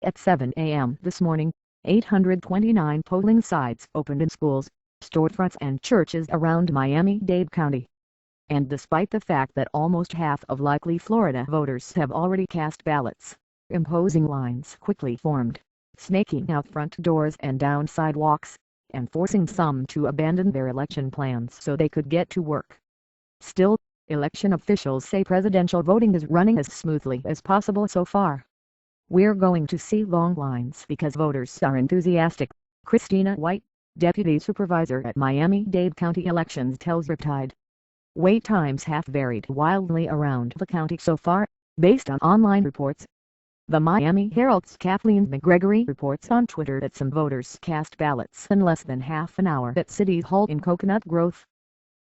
At 7 a.m. this morning, 829 polling sites opened in schools, storefronts and churches around Miami-Dade County. And despite the fact that almost half of likely Florida voters have already cast ballots, imposing lines quickly formed, snaking out front doors and down sidewalks, and forcing some to abandon their election plans so they could get to work. Still, election officials say presidential voting is running as smoothly as possible so far. "We're going to see long lines because voters are enthusiastic," Christina White, deputy supervisor at Miami-Dade County Elections, tells Riptide. Wait times have varied wildly around the county so far, based on online reports. The Miami Herald's Kathleen McGregory reports on Twitter that some voters cast ballots in less than half an hour at City Hall in Coconut Grove.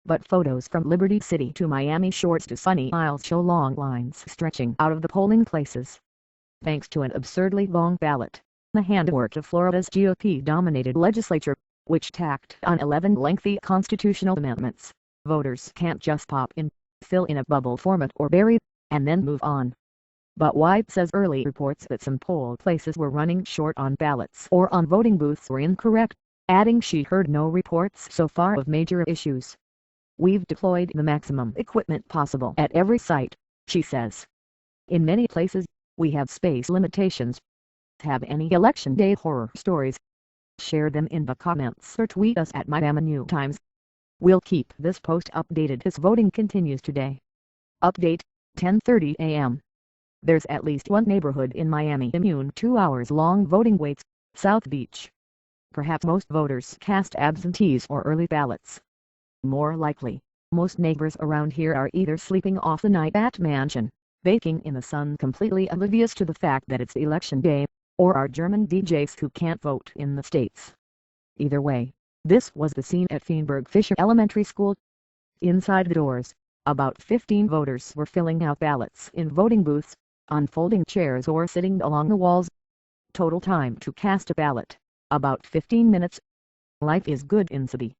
But photos from Liberty City to Miami Shores to Sunny Isles show long lines stretching out of the polling places. Thanks to an absurdly long ballot, the handwork of Florida's GOP-dominated legislature, which tacked on 11 lengthy constitutional amendments, voters can't just pop in, fill in a bubble format or bury, and then move on. But White says early reports that some poll places were running short on ballots or on voting booths were incorrect, adding she heard no reports so far of major issues. "We've deployed the maximum equipment possible at every site," she says. "In many places, we have space limitations. Have any Election Day horror stories? Share them in the comments or tweet us at Miami New Times. We'll keep this post updated as voting continues today." Update, 10:30 a.m. There's at least one neighborhood in Miami immune to hours-long voting waits, South Beach. Perhaps most voters cast absentees or early ballots. More likely, most neighbors around here are either sleeping off the night at mansion, baking in the sun completely oblivious to the fact that it's election day, or are German DJs who can't vote in the States. Either way, this was the scene at Feinberg Fisher Elementary School. Inside the doors, about 15 voters were filling out ballots in voting booths, on folding chairs or sitting along the walls. Total time to cast a ballot, about 15 minutes. Life is good in city.